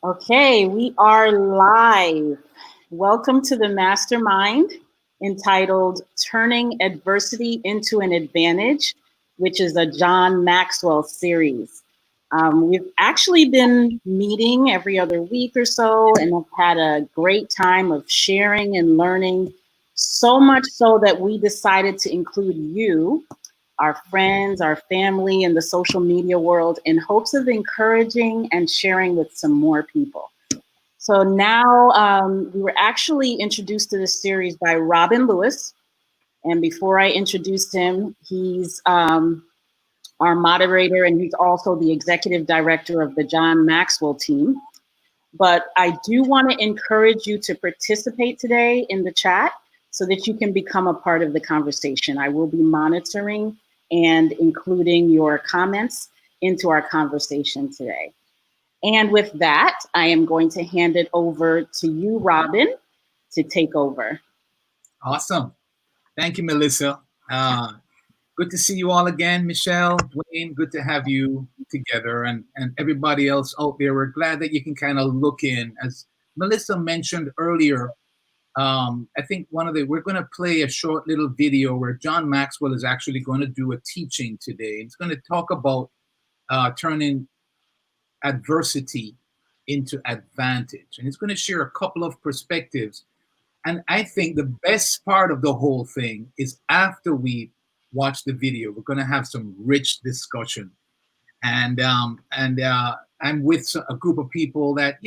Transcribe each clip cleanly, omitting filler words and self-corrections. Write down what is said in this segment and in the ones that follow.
Okay, we are live. Welcome to the mastermind entitled Turning Adversity into an Advantage, which is a John Maxwell series. We've actually been meeting every other week or so and have had a great time of sharing and learning, so much so that we decided to include you, our friends, our family, and the social media world in hopes of encouraging and sharing with some more people. So now we were actually introduced to this series by Robin Lewis. And before I introduced him, he's our moderator and he's also the executive director of the John Maxwell team. But I do want to encourage you to participate today in the chat so that you can become a part of the conversation. I will be monitoring and including your comments into our conversation today. And with that, I am going to hand it over to you, Robin, to take over. Awesome. Thank you, Melissa. Good to see you all again, Michelle, Dwayne. Good to have you together and everybody else out there. We're glad that you can kind of look in. As Melissa mentioned earlier, I think we're going to play a short little video where John Maxwell is actually going to do a teaching today. It's going to talk about turning adversity into advantage. And he's going to share a couple of perspectives. And I think the best part of the whole thing is after we watch the video, we're going to have some rich discussion. And I'm with a group of people that,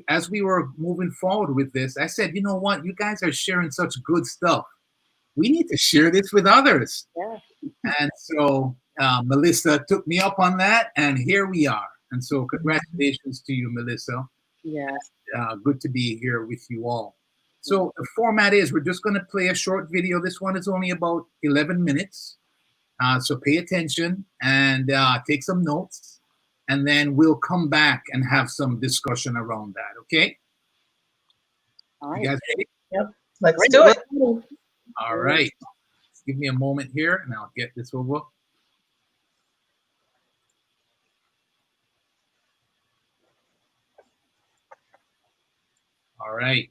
as we were moving forward with this, I said, you know what, you guys are sharing such good stuff. We need to share this with others. Yeah. And so Melissa took me up on that, and here we are. And so congratulations to you, Melissa. Yes. Good to be here with you all. So the format is we're just going to play a short video. This one is only about 11 minutes. So pay attention and take some notes. And then we'll come back and have some discussion around that. Okay? All right. You guys ready? Yep. Let's do it. All right. Give me a moment here and I'll get this over. All right.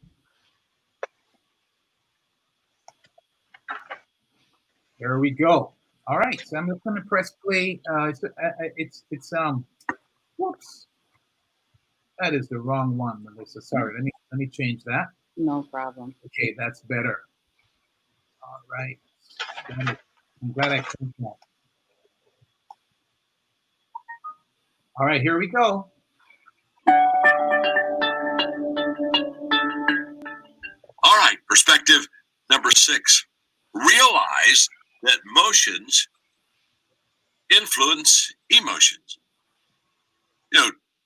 There we go. All right. So I'm just going to press play. Whoops. That is the wrong one, Melissa. Sorry. Let me change that. No problem. Okay, that's better. All right. I'm glad I clicked that. All right, here we go. All right, perspective number 6. Realize that motions influence emotions.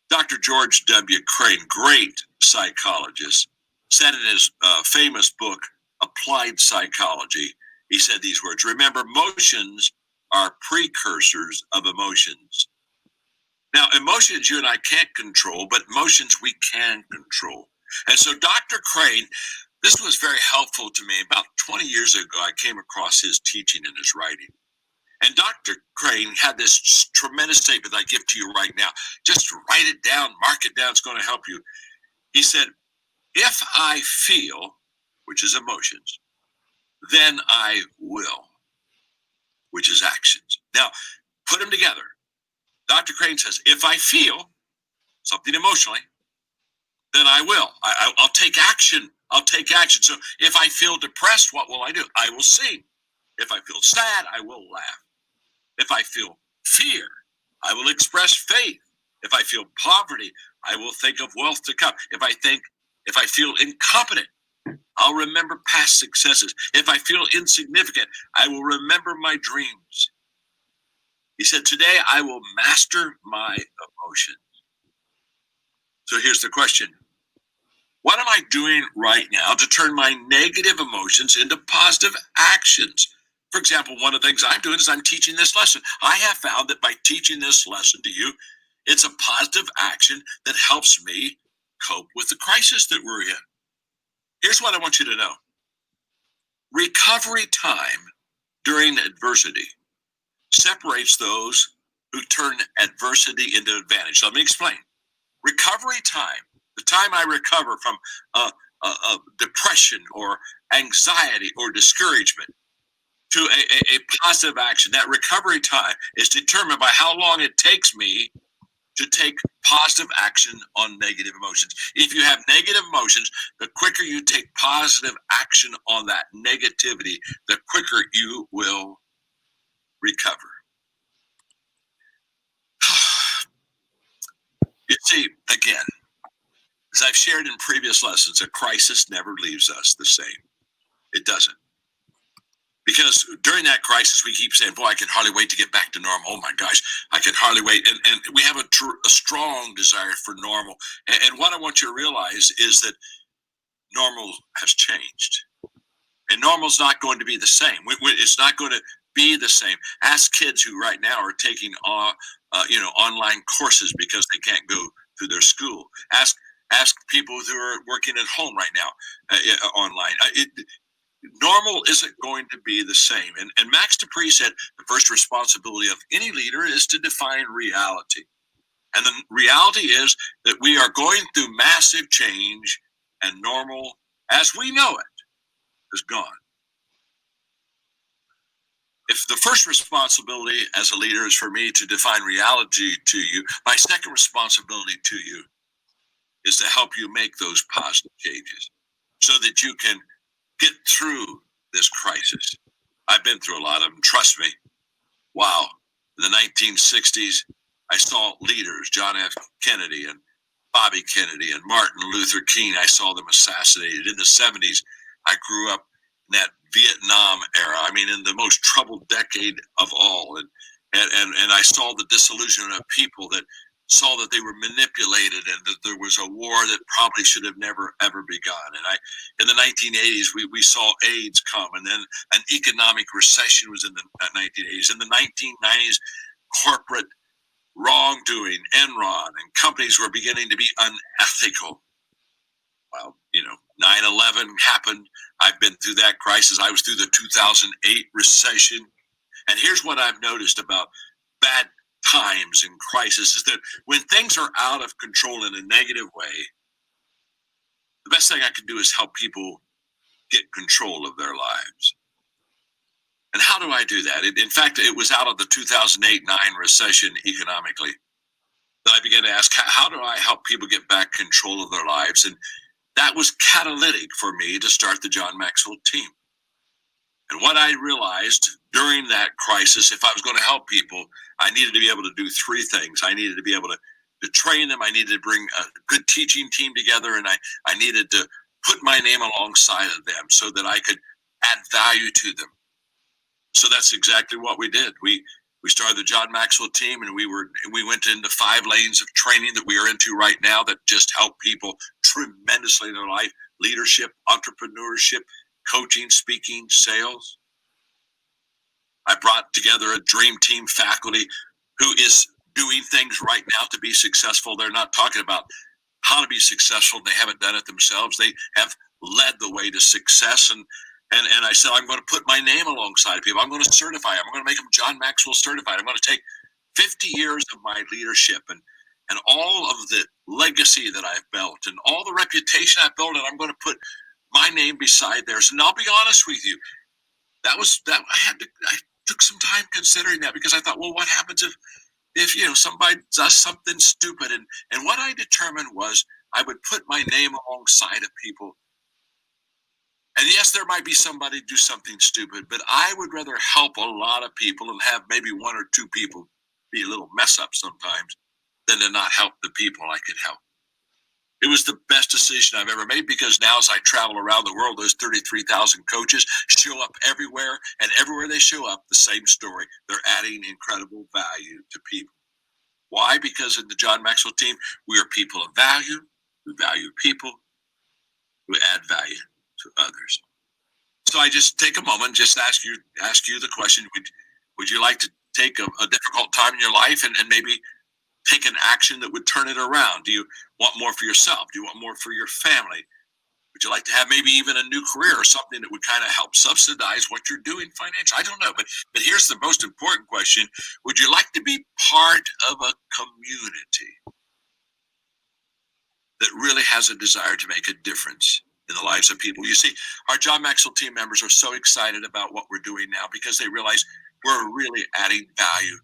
Dr. George W. Crane, great psychologist, said in his famous book, Applied Psychology, he said these words: remember, motions are precursors of emotions. Now, emotions you and I can't control, but emotions we can control. And so Dr. Crane, this was very helpful to me. About 20 years ago, I came across his teaching and his writing. And Dr. Crane had this tremendous statement I give to you right now. Just write it down, mark it down, it's going to help you. He said, if I feel, which is emotions, then I will, which is actions. Now, put them together. Dr. Crane says, if I feel something emotionally, then I will. I'll take action. I'll take action. So if I feel depressed, what will I do? I will sing. If I feel sad, I will laugh. If I feel fear, I will express faith. If I feel poverty, I will think of wealth to come. If I feel incompetent, I'll remember past successes. If I feel insignificant, I will remember my dreams. He said, today I will master my emotions. So here's the question. What am I doing right now to turn my negative emotions into positive actions? For example, one of the things I'm doing is I'm teaching this lesson. I have found that by teaching this lesson to you, it's a positive action that helps me cope with the crisis that we're in. Here's what I want you to know. Recovery time during adversity separates those who turn adversity into advantage. Let me explain. Recovery time The time I recover from depression or anxiety or discouragement to a positive action, that recovery time is determined by how long it takes me to take positive action on negative emotions. If you have negative emotions, the quicker you take positive action on that negativity, the quicker you will recover. You see, again, as I've shared in previous lessons, a crisis never leaves us the same. It doesn't. Because during that crisis, we keep saying, boy, I can hardly wait to get back to normal. Oh my gosh, I can hardly wait. And we have a strong desire for normal. And what I want you to realize is that normal has changed. And normal's not going to be the same. It's not going to be the same. Ask kids who right now are taking online courses because they can't go to their school. Ask people who are working at home right now online. Normal isn't going to be the same. And Max Dupree said the first responsibility of any leader is to define reality. And the reality is that we are going through massive change, and normal, as we know it, is gone. If the first responsibility as a leader is for me to define reality to you, my second responsibility to you is to help you make those positive changes so that you can get through this crisis. I've been through a lot of them, trust me. Wow. In the 1960s, I saw leaders, John F. Kennedy and Bobby Kennedy and Martin Luther King. I saw them assassinated. In the 70s, I grew up in that Vietnam era. I mean, in the most troubled decade of all. And I saw the disillusionment of people that saw that they were manipulated and that there was a war that probably should have never, ever begun. And in the 1980s, we saw AIDS come, and then an economic recession was in the 1980s. In the 1990s, corporate wrongdoing, Enron, and companies were beginning to be unethical. Well, 9/11 happened. I've been through that crisis. I was through the 2008 recession. And here's what I've noticed about bad times and crisis is that when things are out of control in a negative way, the best thing I can do is help people get control of their lives. And how do I do that? In fact, it was out of the 2008-9 recession economically that I began to ask, how do I help people get back control of their lives? And that was catalytic for me to start the John Maxwell team. And what I realized during that crisis, if I was going to help people, I needed to be able to do three things. I needed to be able to train them. I needed to bring a good teaching team together. And I needed to put my name alongside of them so that I could add value to them. So that's exactly what we did. We started the John Maxwell team, and we went into 5 lanes of training that we are into right now that just help people tremendously in their life: leadership, entrepreneurship, coaching, speaking, sales. I brought together a dream team faculty who is doing things right now to be successful. They're not talking about how to be successful. They haven't done it themselves. They have led the way to success. And I said, I'm going to put my name alongside people. I'm going to certify. I'm going to make them John Maxwell certified. I'm going to take 50 years of my leadership and all of the legacy that I've built and all the reputation I've built, and I'm going to put my name beside theirs. And I'll be honest with you, I took some time considering that, because I thought, well, what happens if somebody does something stupid? And what I determined was I would put my name alongside of people. And yes, there might be somebody do something stupid, but I would rather help a lot of people and have maybe 1 or 2 people be a little mess up sometimes than to not help the people I could help. It was the best decision I've ever made, because now as I travel around the world, those 33,000 coaches show up everywhere, and everywhere they show up, the same story. They're adding incredible value to people. Why? Because in the John Maxwell team, we are people of value. We value people. We add value to others. So I just take a moment, just ask you the question: Would you like to take a difficult time in your life and maybe take an action that would turn it around? Do you want more for yourself? Do you want more for your family? Would you like to have maybe even a new career or something that would kind of help subsidize what you're doing financially? I don't know, but here's the most important question: would you like to be part of a community? that really has a desire to make a difference in the lives of people. You see, our John Maxwell team members are so excited about what we're doing now because they realize we're really adding value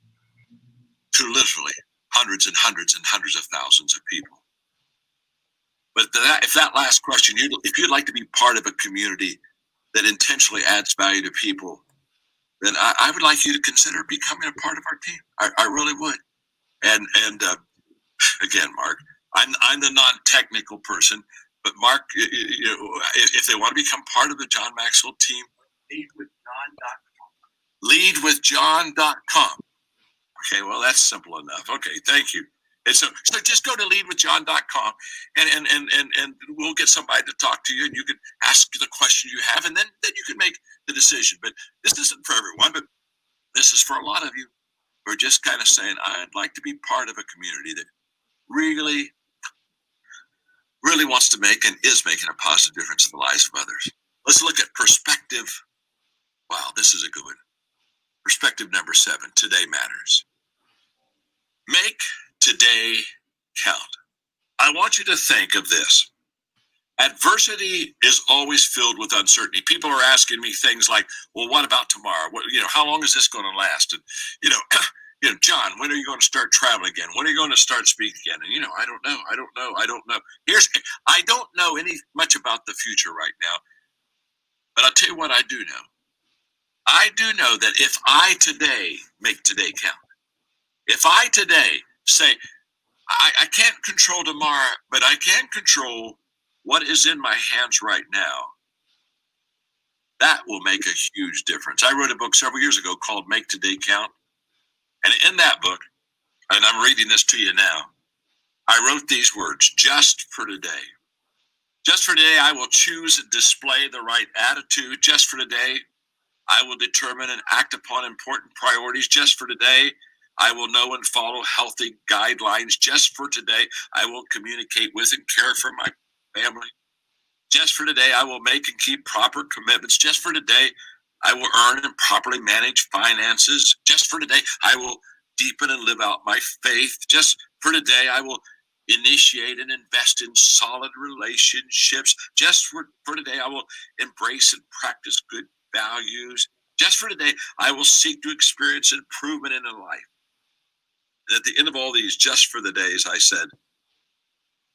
to literally hundreds and hundreds and hundreds of thousands of people. But if that last question, if you'd like to be part of a community that intentionally adds value to people, then I would like you to consider becoming a part of our team. I really would. And again, Mark, I'm the non-technical person, but Mark, if they want to become part of the John Maxwell team, leadwithjohn.com. Okay, well, that's simple enough. Okay, thank you. And so just go to leadwithjohn.com and we'll get somebody to talk to you, and you can ask the question you have, and then you can make the decision. But this isn't for everyone, but this is for a lot of you who are just kind of saying, I'd like to be part of a community that really wants to make and is making a positive difference in the lives of others. Let's look at perspective. Wow, this is a good one. Perspective number 7, today matters. Make today count. I want you to think of this. Adversity is always filled with uncertainty. People are asking me things like, well, what about tomorrow? How long is this going to last? And, John, when are you going to start traveling again? When are you going to start speaking again? And, I don't know. I don't know. I don't know much about the future right now, but I'll tell you what I do know. I do know that if I today make today count, if I today say, I can't control tomorrow, but I can control what is in my hands right now, that will make a huge difference. I wrote a book several years ago called Make Today Count. And in that book, and I'm reading this to you now, I wrote these words: just for today. Just for today, I will choose and display the right attitude. Just for today, I will determine and act upon important priorities. Just for today, I will know and follow healthy guidelines. Just for today, I will communicate with and care for my family. Just for today, I will make and keep proper commitments. Just for today, I will earn and properly manage finances. Just for today, I will deepen and live out my faith. Just for today, I will initiate and invest in solid relationships. Just for today, I will embrace and practice good values. Just for today, I will seek to experience improvement in life. And at the end of all these just for the days, I said,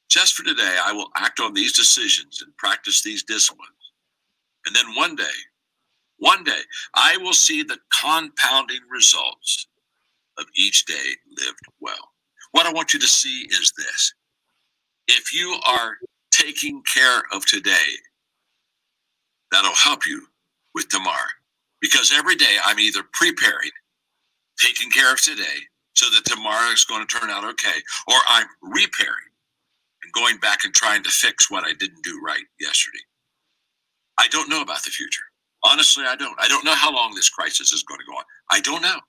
just for today, I will act on these decisions and practice these disciplines. And then one day, I will see the compounding results of each day lived well. What I want you to see is this. If you are taking care of today, that'll help you with tomorrow. Because every day I'm either preparing, taking care of today, so that tomorrow is going to turn out okay, or I'm repairing and going back and trying to fix what I didn't do right yesterday. I don't know about the future. Honestly, I don't. I don't know how long this crisis is going to go on. I don't know.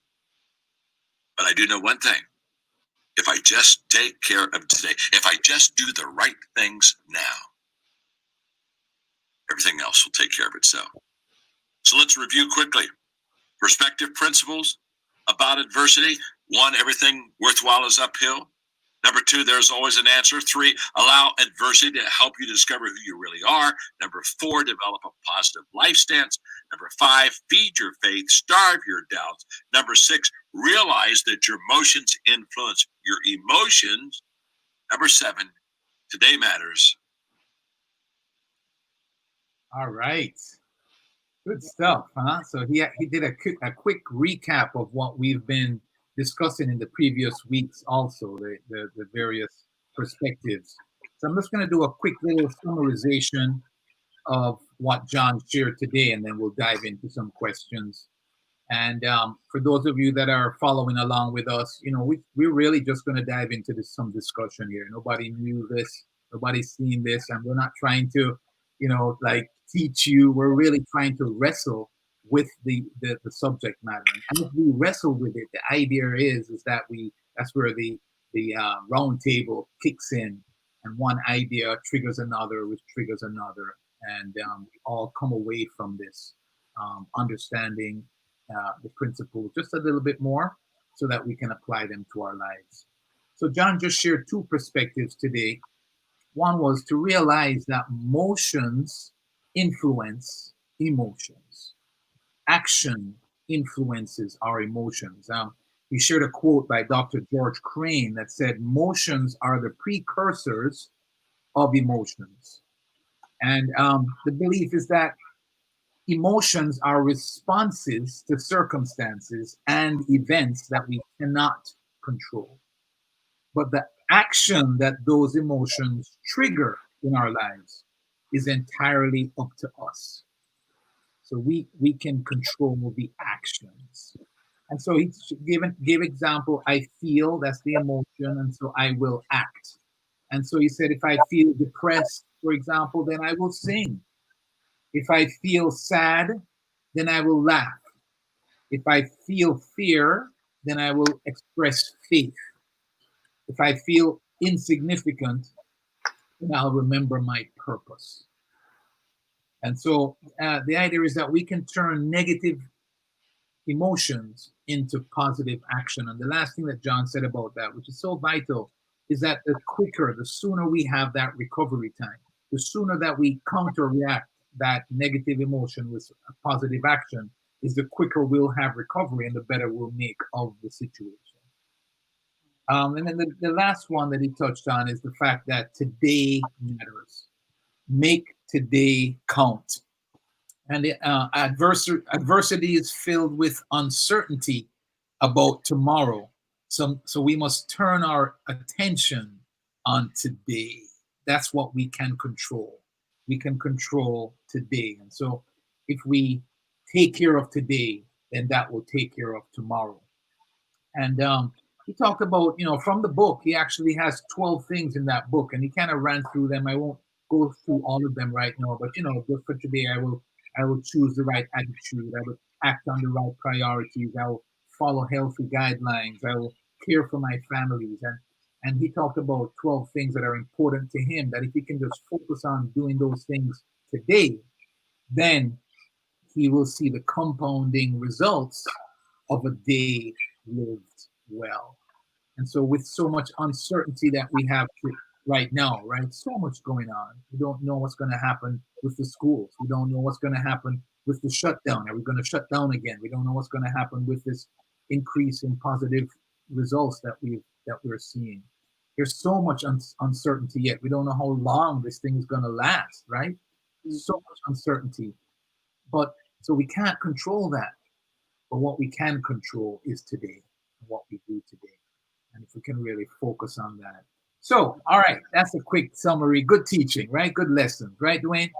But I do know one thing. If I just take care of today, if I just do the right things now, everything else will take care of itself. So let's review quickly. Perspective principles about adversity. 1, everything worthwhile is uphill. Number 2, there's always an answer. 3, allow adversity to help you discover who you really are. Number 4, develop a positive life stance. Number 5, feed your faith, starve your doubts. Number 6, realize that your emotions influence your emotions. Number 7, today matters. All right. Good stuff, huh? So he did a quick recap of what we've been discussing in the previous weeks, also the various perspectives. So I'm just going to do a quick little summarization of what John shared today, and then we'll dive into some questions. And for those of you that are following along with us, we're really just going to dive into some discussion here. Nobody knew this, nobody's seen this, and we're not trying to, teach you. We're really trying to wrestle with the subject matter. And as we wrestle with it, the idea is that that's where the round table kicks in, and one idea triggers another, which triggers another, and we all come away from this understanding the principles just a little bit more, so that we can apply them to our lives. So John just shared 2 perspectives today. One was to realize that motions influence emotions. Action influences our emotions. We shared a quote by Dr. George Crane that said, motions are the precursors of emotions. And the belief is that emotions are responses to circumstances and events that we cannot control. But the action that those emotions trigger in our lives is entirely up to us. So we can control the actions. And so he gave example, I feel, that's the emotion, and so I will act. And so he said, if I feel depressed, for example, then I will sing. If I feel sad, then I will laugh. If I feel fear, then I will express faith. If I feel insignificant, then I'll remember my purpose. And so the idea is that we can turn negative emotions into positive action. And the last thing that John said about that, which is so vital, is that the sooner we have that recovery time, the sooner that we counter react that negative emotion with a positive action, is the quicker we'll have recovery and the better we'll make of the situation. And then the last one that he touched on is the fact that today matters. Make today count. And adversity is filled with uncertainty about tomorrow. So we must turn our attention on today. That's what we can control. We can control today. And so if we take care of today, then that will take care of tomorrow. And he talked about, from the book, he actually has 12 things in that book, and he kind of ran through them. I won't go through all of them right now, but just for today, I will choose the right attitude. I will act on the right priorities. I will follow healthy guidelines. I will care for my families. And he talked about 12 things that are important to him, that if he can just focus on doing those things today, then he will see the compounding results of a day lived well. And so with so much uncertainty that we have right now, right? So much going on. We don't know what's going to happen with the schools. We don't know what's going to happen with the shutdown. Are we going to shut down again? We don't know what's going to happen with this increase in positive results that we're seeing. There's so much uncertainty yet. We don't know how long this thing is going to last, right? So much uncertainty. But so we can't control that. But what we can control is today, what we do today. And if we can really focus on that. So, all right, that's a quick summary. Good teaching, right? Good lessons, right, Dwayne?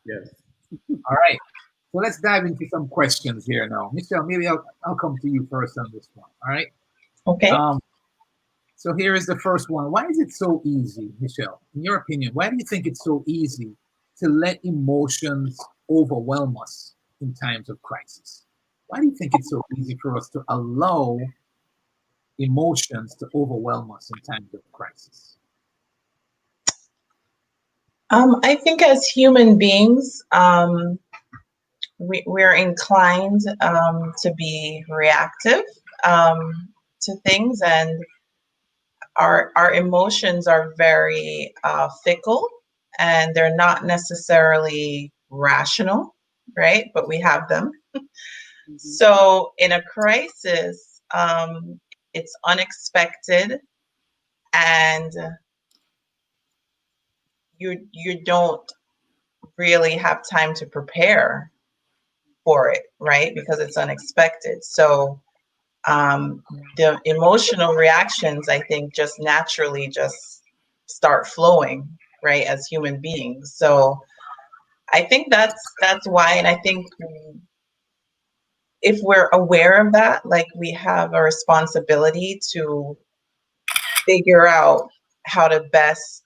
Yes. All right. So let's dive into some questions here now. Michelle, maybe I'll come to you first on this one. All right. Okay. So here is the first one. Why is it so easy, Michelle? In your opinion, why do you think it's so easy to let emotions overwhelm us in times of crisis? Why do you think it's so easy for us to allow emotions to overwhelm us in times of crisis? I think as human beings, we're inclined to be reactive to things, and our emotions are very fickle, and they're not necessarily rational, right? But we have them. Mm-hmm. So in a crisis, it's unexpected, and you don't really have time to prepare for it, right? Because it's unexpected. So the emotional reactions, I think, just naturally just start flowing, right, as human beings. So I think that's why. And I think if we're aware of that, like, we have a responsibility to figure out how to best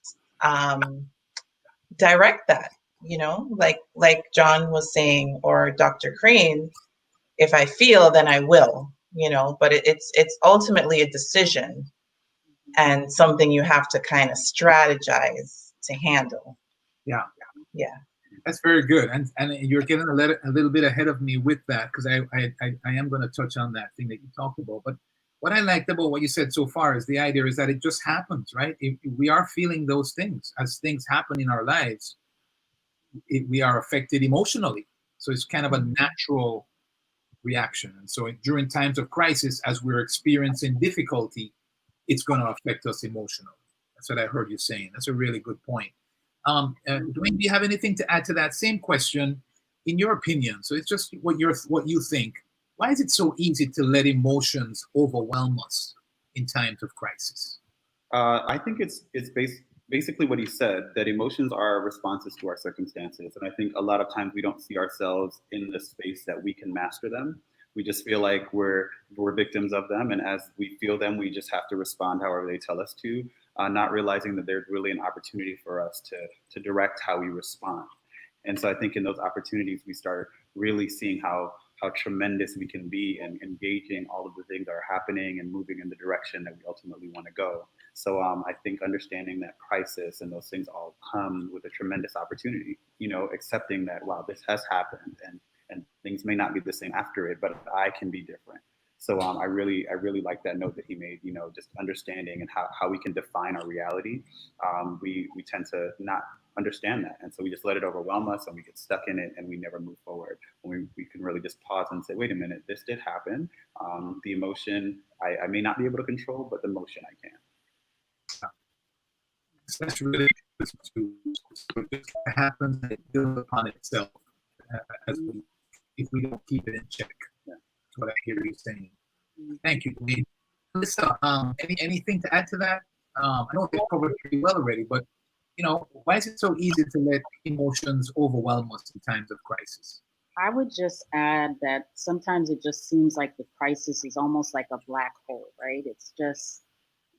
direct that, like John was saying, or Dr. Crane, if I feel, then I will, but it's ultimately a decision and something you have to kind of strategize to handle. Yeah. Yeah. That's very good. And you're getting a little bit ahead of me with that, because I am going to touch on that thing that you talked about. But what I liked about what you said so far is the idea is that it just happens, right? If we are feeling those things as things happen in our lives, we are affected emotionally. So it's kind of a natural reaction. And so during times of crisis, as we're experiencing difficulty, it's going to affect us emotionally. That's what I heard you saying. That's a really good point. Dwayne, do you have anything to add to that same question? In your opinion, so it's just what you think. Why is it so easy to let emotions overwhelm us in times of crisis? I think it's basically what he said, that emotions are responses to our circumstances. And I think a lot of times we don't see ourselves in the space that we can master them. We just feel like we're victims of them. And as we feel them, we just have to respond however they tell us to, not realizing that there's really an opportunity for us to direct how we respond. And so I think in those opportunities, we start really seeing how tremendous we can be and engaging all of the things that are happening and moving in the direction that we ultimately want to go. So I think understanding that crisis and those things all come with a tremendous opportunity, accepting that, wow, this has happened and things may not be the same after it, but I can be different. So I really like that note that he made, just understanding and how we can define our reality. We tend to not understand that. And so we just let it overwhelm us and we get stuck in it and we never move forward. When we can really just pause and say, wait a minute, this did happen. The emotion, I may not be able to control, but the emotion I can. That's really good too. So it just happens and it builds upon itself if we don't keep it in check. Yeah. That's what I hear you saying. Thank you, Dwayne. Lisa, anything to add to that? I know they covered pretty well already, but why is it so easy to let emotions overwhelm us in times of crisis? I would just add that sometimes it just seems like the crisis is almost like a black hole, right? It's just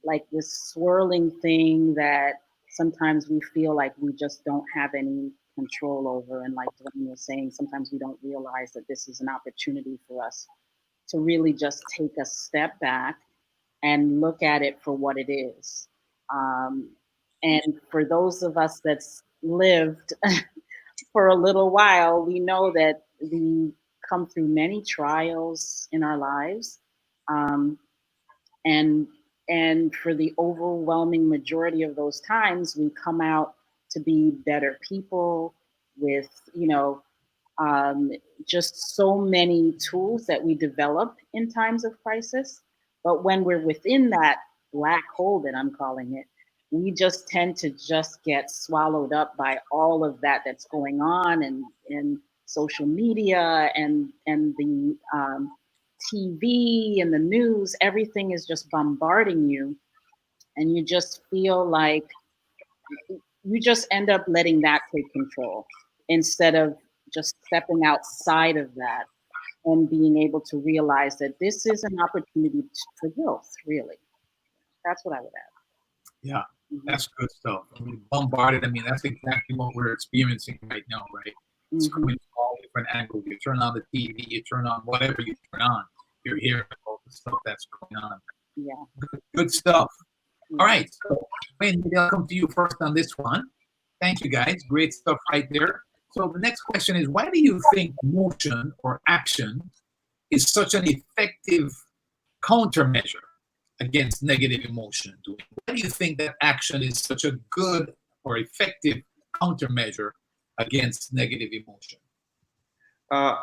like this swirling thing that sometimes we feel like we just don't have any control over. And like Dwayne was saying, sometimes we don't realize that this is an opportunity for us to really just take a step back and look at it for what it is. And for those of us that's lived for a little while, we know that we come through many trials in our lives. And for the overwhelming majority of those times, we come out to be better people with, just so many tools that we develop in times of crisis. But when we're within that black hole that I'm calling it, we just tend to just get swallowed up by all of that that's going on and social media and the TV and the news. Everything is just bombarding you, and you just feel like you just end up letting that take control instead of just stepping outside of that and being able to realize that this is an opportunity for growth, really. That's what I would add. Yeah, that's good stuff. I mean, bombarded, that's exactly what we're experiencing right now, right? It's coming from all different angles. You turn on the TV, you turn on whatever you turn on, you're hearing all the stuff that's going on. Yeah. Good stuff. All right, so Wayne, maybe I'll come to you first on this one. Thank you, guys. Great stuff right there. So the next question is, why do you think motion or action is such an effective countermeasure against negative emotion? Why do you think that action is such a good or effective countermeasure against negative emotion?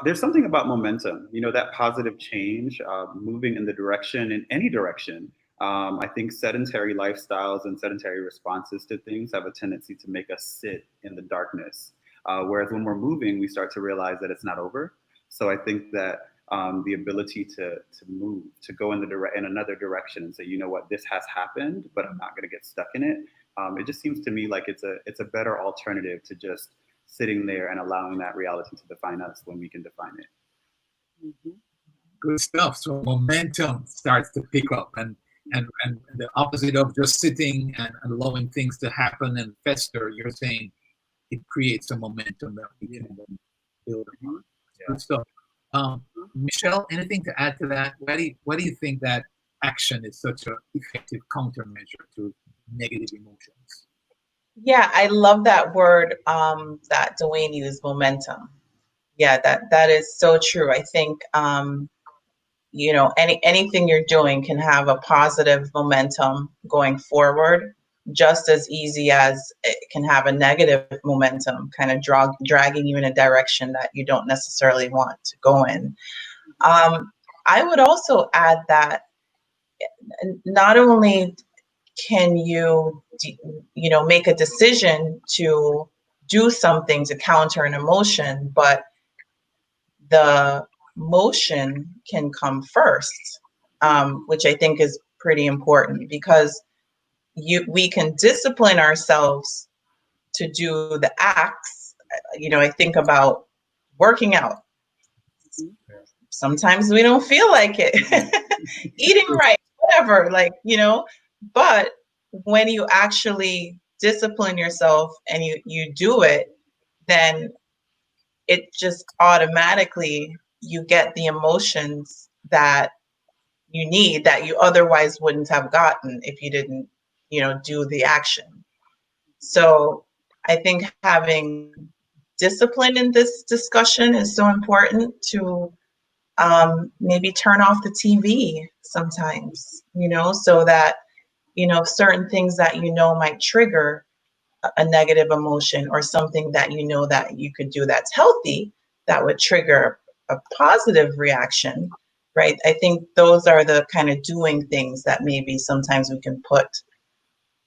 There's something about momentum, that positive change, moving in the direction, in any direction. I think sedentary lifestyles and sedentary responses to things have a tendency to make us sit in the darkness. Whereas when we're moving, we start to realize that it's not over. So I think that the ability to move, to go in another direction and say, you know what, this has happened, but I'm not going to get stuck in it. It just seems to me like it's a better alternative to just sitting there and allowing that reality to define us when we can define it. Good stuff. So momentum starts to pick up, and the opposite of just sitting and allowing things to happen and fester, you're saying it creates a momentum that we can build upon. Good stuff. Michelle, anything to add to that? Why do you think that action is such an effective countermeasure to negative emotions? Yeah, I love that word that Dwayne used, momentum. Yeah, that is so true. I think anything you're doing can have a positive momentum going forward, just as easy as it can have a negative momentum, kind of dragging you in a direction that you don't necessarily want to go in. I would also add that not only can you, make a decision to do something to counter an emotion, but the motion can come first, which I think is pretty important, because we can discipline ourselves to do the acts. I think about working out. Sometimes we don't feel like it. Eating right, whatever, but when you actually discipline yourself and you do it, then it just automatically, you get the emotions that you need, that you otherwise wouldn't have gotten if you didn't, do the action. So I think having discipline in this discussion is so important, to maybe turn off the TV sometimes, so that, certain things that might trigger a negative emotion, or something that that you could do that's healthy, that would trigger a positive reaction, right? I think those are the kind of doing things that maybe sometimes we can put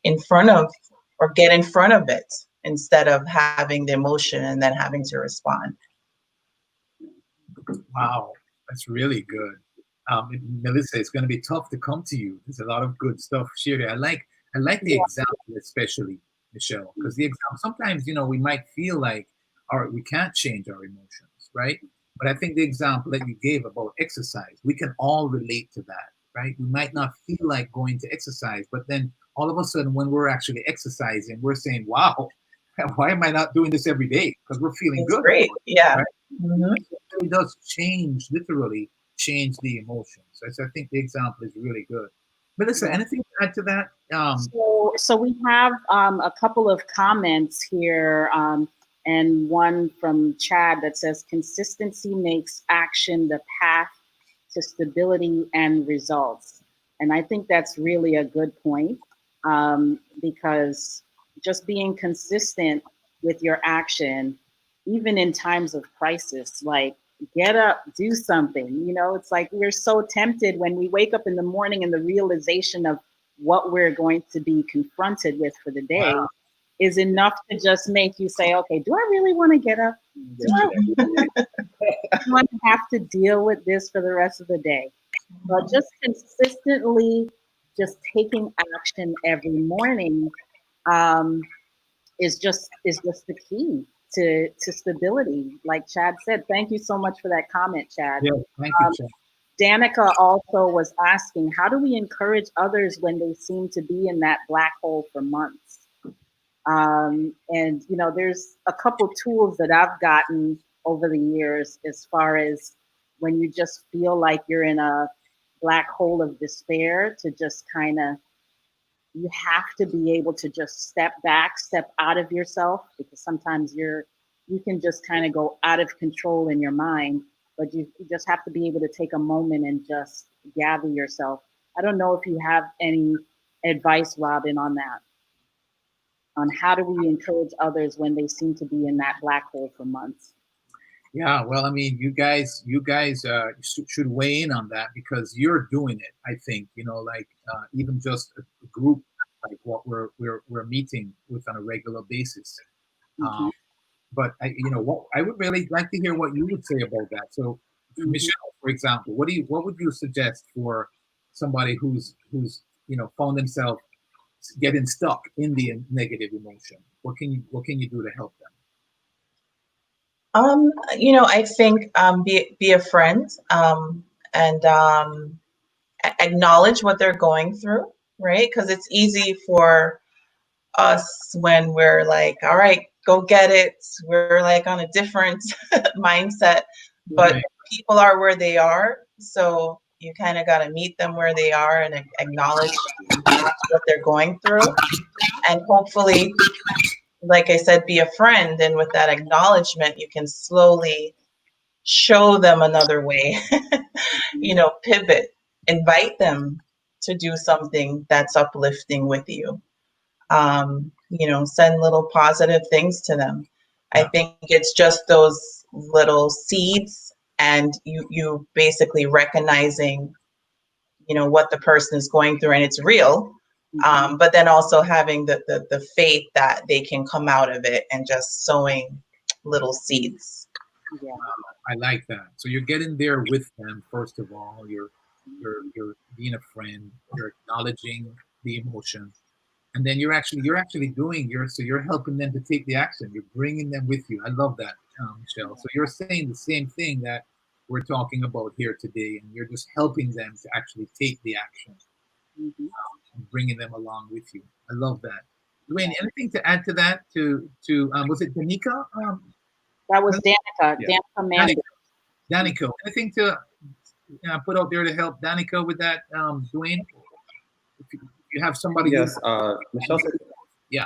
in front of, or get in front of it, instead of having the emotion and then having to respond. Wow, that's really good. Melissa, it's going to be tough to come to you. There's a lot of good stuff shared. I like the example, especially, Michelle, because the example, sometimes, we might feel like, all right, we can't change our emotions, right? But I think the example that you gave about exercise, we can all relate to that, right? We might not feel like going to exercise, but then all of a sudden, when we're actually exercising, we're saying, wow, why am I not doing this every day? Because we're feeling It's good. great. Yeah. Right? Mm-hmm. It does literally change the emotions. So I think the example is really good. Melissa, anything to add to that? So we have a couple of comments here, and one from Chad that says, consistency makes action the path to stability and results. And I think that's really a good point, because just being consistent with your action, even in times of crisis, like, get up, do something. It's like we're so tempted when we wake up in the morning, and the realization of what we're going to be confronted with for the day is enough to just make you say, okay, do I really want to get up? Do I want to have to deal with this for the rest of the day? But just consistently just taking action every morning is just the key to stability. Like Chad said, thank you so much for that comment, Chad. Yeah, thank you, Chad. Danica also was asking, how do we encourage others when they seem to be in that black hole for months? And, there's a couple tools that I've gotten over the years, as far as when you just feel like you're in a black hole of despair, to just kind of, you have to be able to just step back, step out of yourself, because sometimes you can just kind of go out of control in your mind. But you just have to be able to take a moment and just gather yourself. I don't know if you have any advice, Robin, on that. On how do we encourage others when they seem to be in that black hole for months? Yeah, well, I mean, you guys should weigh in on that, because you're doing it. I think, even just a group like what we're meeting with on a regular basis. Mm-hmm. But what I would really like to hear what you would say about that. So, Michelle, for example, what would you suggest for somebody who's found themselves getting stuck in the negative emotion? What can you do to help them? I think be a friend, and acknowledge what they're going through, right? Because it's easy for us when we're like, all right, go get it. We're like on a different mindset, but Right. people are where they are. So you kind of got to meet them where they are and acknowledge what they're going through. And hopefully, like I said, be a friend. And with that acknowledgement, you can slowly show them another way, pivot, invite them to do something that's uplifting with you. Send little positive things to them. I think it's just those little seeds, and you basically recognizing, what the person is going through, and it's real. But then also having the faith that they can come out of it, and just sowing little seeds. Yeah. I like that. So you're getting there with them first of all. You're being a friend. You're acknowledging the emotion, and then you're actually doing so you're helping them to take the action. You're bringing them with you. I love that, Michelle. So you're saying the same thing that we're talking about here today, and you're just helping them to actually take the action, and bringing them along with you. I love that. Dwayne, anything to add to that? Was it Danica? That was Danica. Yeah. Danica Manning. Danica, anything to put out there to help Danica with that, Dwayne? If you have somebody. Yes, Michelle said. Yeah.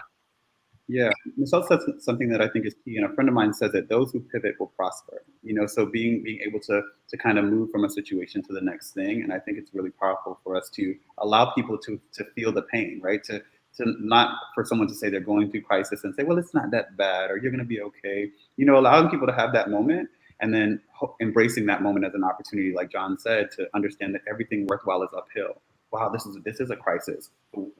Yeah, Michelle said something that I think is key, and a friend of mine says that those who pivot will prosper. So being able to kind of move from a situation to the next thing, and I think it's really powerful for us to allow people to feel the pain, right? To not for someone to say they're going through crisis and say, well, it's not that bad, or you're going to be okay. Allowing people to have that moment, and then embracing that moment as an opportunity, like John said, to understand that everything worthwhile is uphill. Wow, this is a crisis.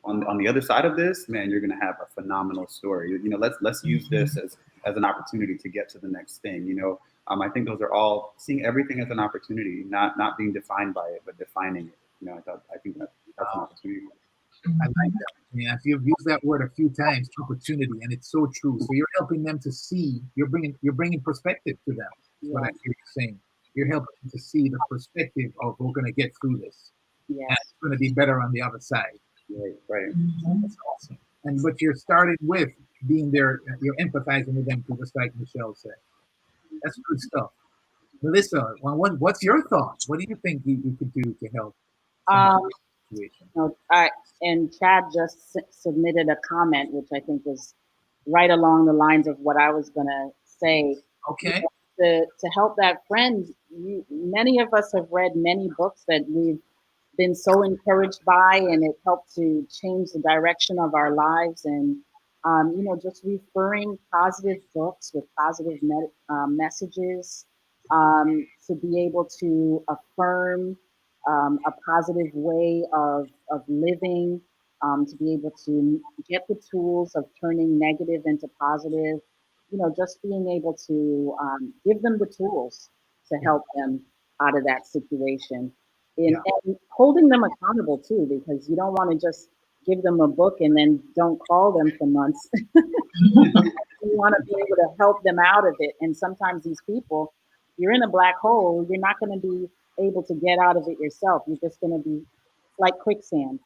On the other side of this, man, you're going to have a phenomenal story. Let's use this as an opportunity to get to the next thing. I think those are all seeing everything as an opportunity, not being defined by it, but defining it. I think that's an opportunity. I like that. Yeah, you've used that word a few times, opportunity, and it's so true. So you're helping them to see. You're bringing perspective to them. That's what I hear you saying. You're helping them to see the perspective of we're going to get through this. Yeah. And it's going to be better on the other side. Right. That's awesome. And but you're starting with being there. You're empathizing with them, just like Michelle said. That's good stuff. Melissa, what's your thoughts? What do you think you could do to help? Situation? And Chad just submitted a comment, which I think was right along the lines of what I was going to say. Okay. To help that friend, many of us have read many books that we've been so encouraged by, and it helped to change the direction of our lives. And just referring positive books with positive messages, to be able to affirm a positive way of living, to be able to get the tools of turning negative into positive, just being able to give them the tools to help them out of that situation. And holding them accountable too, because you don't want to just give them a book and then don't call them for months. You want to be able to help them out of it. And sometimes these people, you're in a black hole, you're not going to be able to get out of it yourself. You're just going to be like quicksand.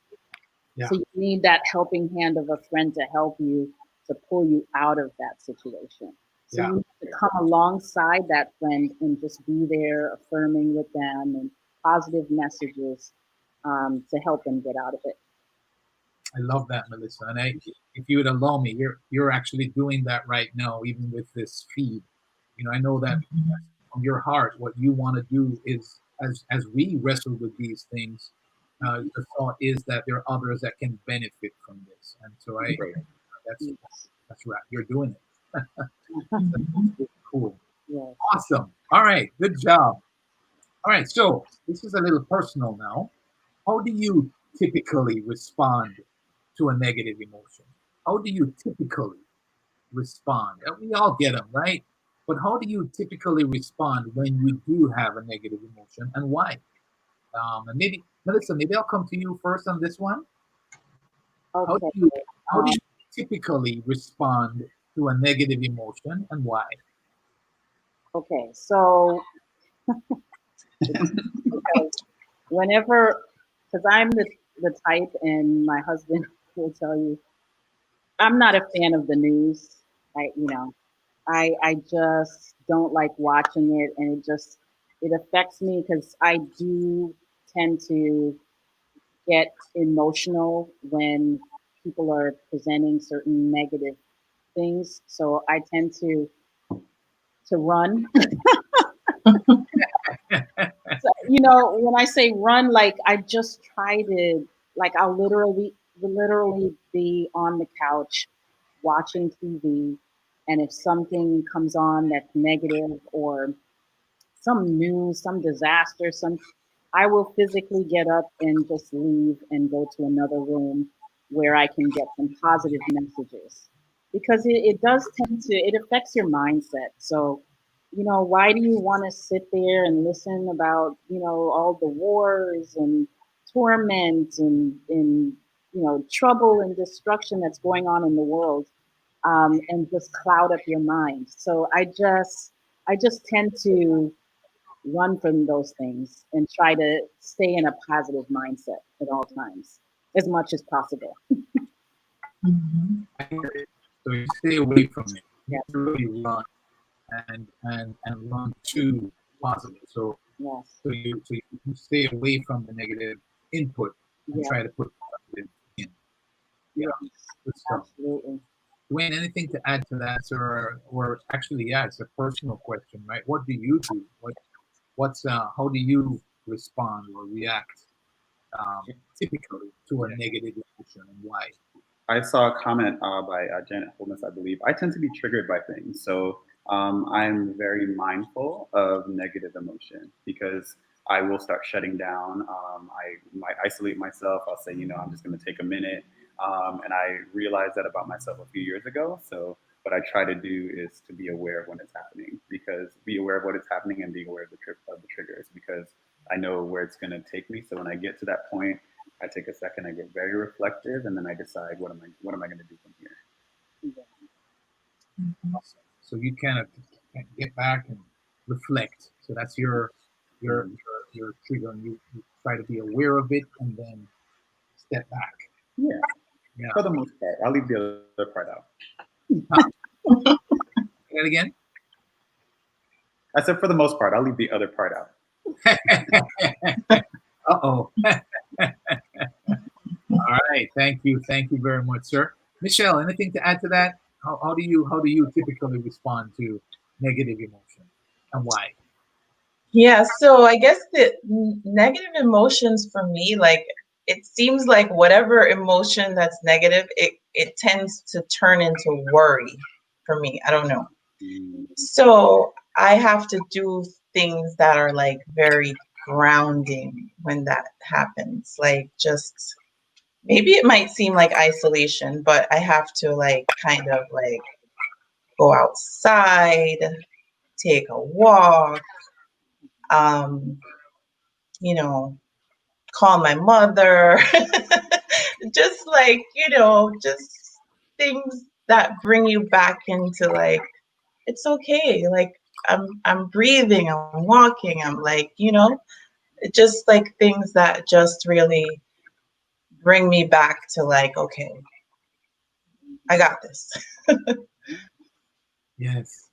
Yeah. So you need that helping hand of a friend to help you, to pull you out of that situation. So you need to come alongside that friend and just be there, affirming with them and positive messages to help them get out of it. I love that, Melissa. And if you would allow me, you're actually doing that right now, even with this feed. I know that from your heart, what you want to do is, as we wrestle with these things, the thought is that there are others that can benefit from this. And so that's right. You're doing it. That's cool. Yes. Awesome. All right. Good job. All right. So this is a little personal now. How do you typically respond to a negative emotion? How do you typically respond? We all get them, right? But how do you typically respond when you do have a negative emotion, and why? And maybe, Melissa, maybe I'll come to you first on this one. Okay. How do you typically respond to a negative emotion, and why? Okay, so whenever, because I'm the type, and my husband will tell you, I'm not a fan of the news. I just don't like watching it, and it affects me because I do tend to get emotional when people are presenting certain negative things. So I tend to run. So, you know, when I say run, like I just try to, like I'll literally be on the couch watching TV, and if something comes on that's negative or some news, some disaster, I will physically get up and just leave and go to another room where I can get some positive messages because it does tend to, it affects your mindset. So, you know, why do you want to sit there and listen about, you know, all the wars and torment and you know, trouble and destruction that's going on in the world, and just cloud up your mind? So I just tend to run from those things and try to stay in a positive mindset at all times as much as possible. Mhm. So you stay away from it. You Yes, really run and run to positive. yes, So you stay away from the negative input and yes, try to put positive in. Yeah, yes, good stuff. absolutely. Dwayne, anything to add to that, or actually, yeah, it's a personal question, right? What do you do? How do you respond or react typically to a negative emotion, and why? I saw a comment by Janet Holmes, I believe. I tend to be triggered by things. So I'm very mindful of negative emotion because I will start shutting down. I might isolate myself. I'll say, you know, I'm just going to take a minute. And I realized that about myself a few years ago. So what I try to do is to be aware of when it's happening, because be aware of what is happening and be aware of the triggers, because I know where it's going to take me. So when I get to that point, I take a second, I get very reflective, and then I decide what am I going to do from here. Yeah. Mhm. Awesome. So you kind of get back and reflect. So that's your Mhm. your trigger, and you try to be aware of it and then step back. Yeah, Yeah. for the most part. I'll leave the other part out. Say that again. I said for the most part, I'll leave the other part out. Uh-oh. All right. Thank you very much, sir. Michelle, anything to add to that? How do you typically respond to negative emotion, and why? Yeah, so I guess the negative emotions for me, like it seems like whatever emotion that's negative, it tends to turn into worry for me. I don't know. Mm. So I have to do things that are like very grounding when that happens. Like just maybe it might seem like isolation, but I have to like kind of like go outside, take a walk, um, you know, call my mother, just like, just things that bring you back into like, it's okay. Like I'm breathing, I'm walking, I'm like, just like things that just really bring me back to like, okay, I got this. Yes.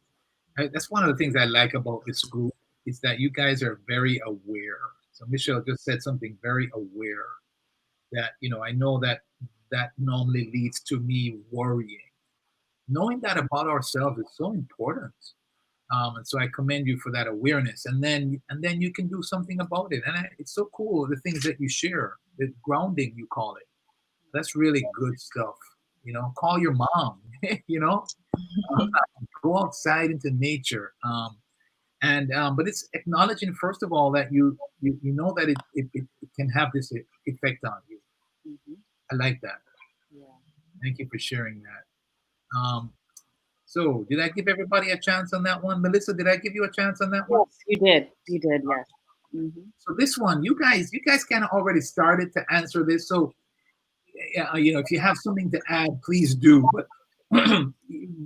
That's one of the things I like about this group is that you guys are very aware. So Michelle just said something very aware that, I know that that normally leads to me worrying. Knowing that about ourselves is so important. And so I commend you for that awareness, and then you can do something about it. And it's so cool the things that you share, the grounding you call it. That's really good stuff. Call your mom. you know, Go outside into nature. But it's acknowledging first of all that you know that it can have this effect on you. Hmm. I like that. Yeah. Thank you for sharing that. So did I give everybody a chance on that one? Melissa, did I give you a chance on that one? Yes, you did. You did. Yes. Hmm. So this one, you guys kind of already started to answer this. So yeah, if you have something to add, please do. But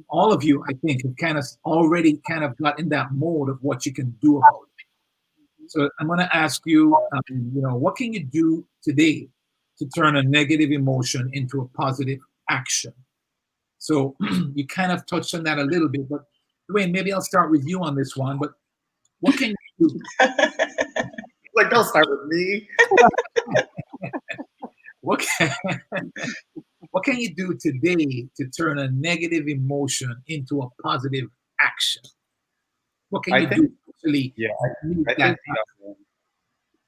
all of you, I think, have kind of already kind of got in that mode of what you can do about it. So I'm going to ask you, what can you do today to turn a negative emotion into a positive action? So you kind of touched on that a little bit, but Dwayne, maybe I'll start with you on this one. But what can you do? Like, don't start with me. What can, what can you do today to turn a negative emotion into a positive action? What can I you think do? actually Yeah, meet I that. think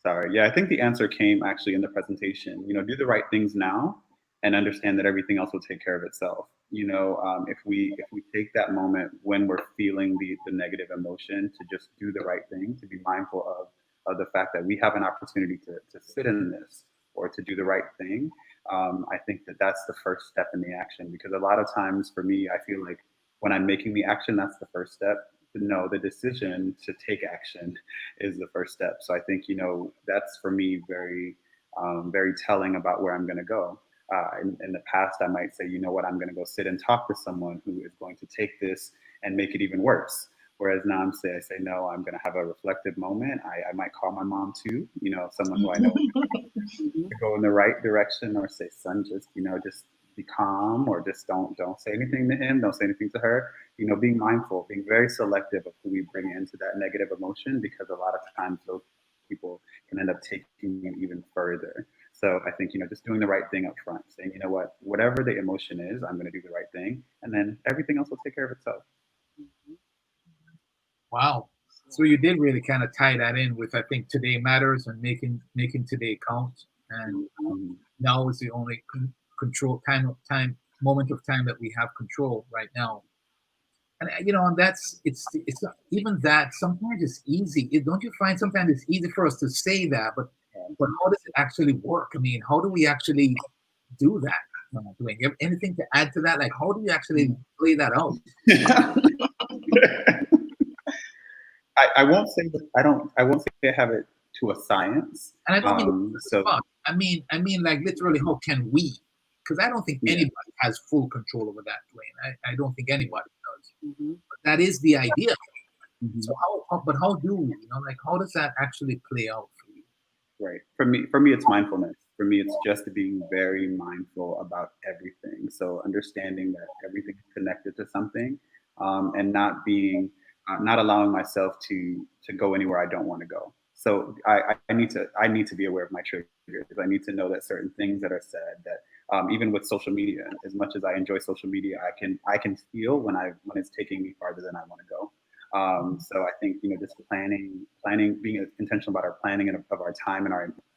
sorry. Yeah, I think the answer came actually in the presentation. Do the right things now and understand that everything else will take care of itself. If we take that moment when we're feeling the negative emotion to just do the right thing, to be mindful of the fact that we have an opportunity to sit in this or to do the right thing. I think that that's the first step in the action, because a lot of times for me, I feel like when I'm making the action, that's the first step. No, the decision to take action is the first step. So I think, that's for me very telling about where I'm going to go. In the past, I might say, you know what, I'm going to go sit and talk to someone who is going to take this and make it even worse. Whereas now I say, no, I'm going to have a reflective moment. I might call my mom too, someone who I know to go in the right direction, or say, son, just be calm, or just don't say anything to him, don't say anything to her. Being mindful, being very selective of who we bring into that negative emotion, because a lot of times those people can end up taking it even further. So I think, just doing the right thing up front, saying, you know what, whatever the emotion is, I'm going to do the right thing, and then everything else will take care of itself. Wow. So you did really kind of tie that in with, I think, today matters and making today count. And now is the only control moment of time that we have control right now. And and it's not even that. Sometimes it's easy. Don't you find sometimes it's easy for us to say that, but how does it actually work? I mean, how do we actually do that? Do you have anything to add to that? Like, how do you actually play that out? I won't say that I won't say I have it to a science. And I don't mean I mean like literally, how can we? Because I don't think anybody has full control over that, Dwayne. I don't think anybody does. But that is the idea. So how do we? Like, how does that actually play out for you? Right. For me, it's mindfulness. For me, it's just being very mindful about everything. So understanding that everything is connected to something, and not allowing myself to go anywhere I don't want to go. So I need to be aware of my triggers. I need to know that certain things that are said, that even with social media, as much as I enjoy social media, I can feel when it's taking me farther than I want to go. So I think, just planning, being intentional about our planning and of our time and